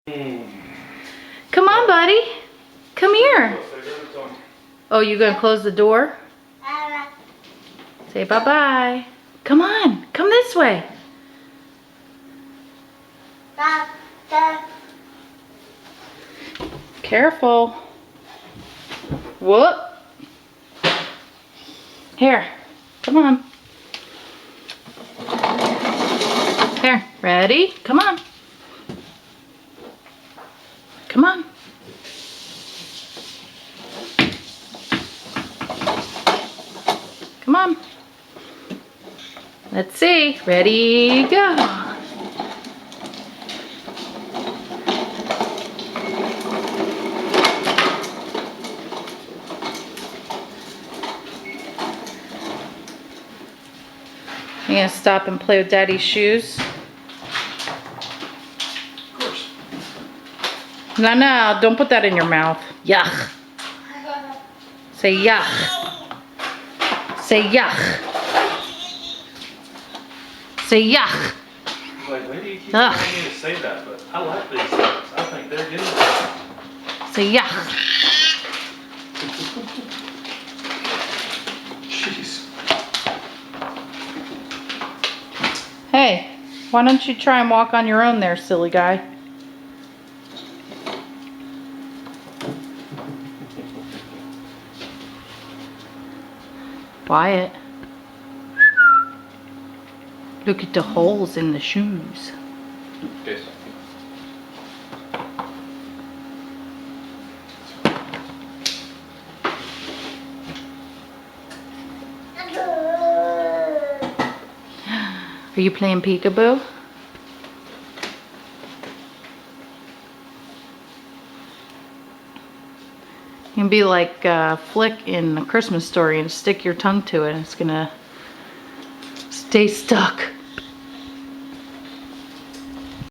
Come on, buddy. Come here. Oh, you gonna close the door? Say bye-bye. Come on. Come this way. Careful. Whoop. Here. Come on. Here. Ready? Come on. Come on. Come on. Let's see. Ready, go. You gonna stop and play with Daddy's shoes? Of course. No, don't put that in your mouth. Yuck. Say yuck. Say yuck. Say yuck. Like, maybe you keep wanting me to say that, but I like these things. I think they're good. Say yuck. Jeez. Hey, why don't you try and walk on your own there, silly guy? Wyatt. Look at the holes in the shoes. Yes. Are you playing peekaboo? You can be like Flick in A Christmas Story and stick your tongue to it and it's gonna stay stuck.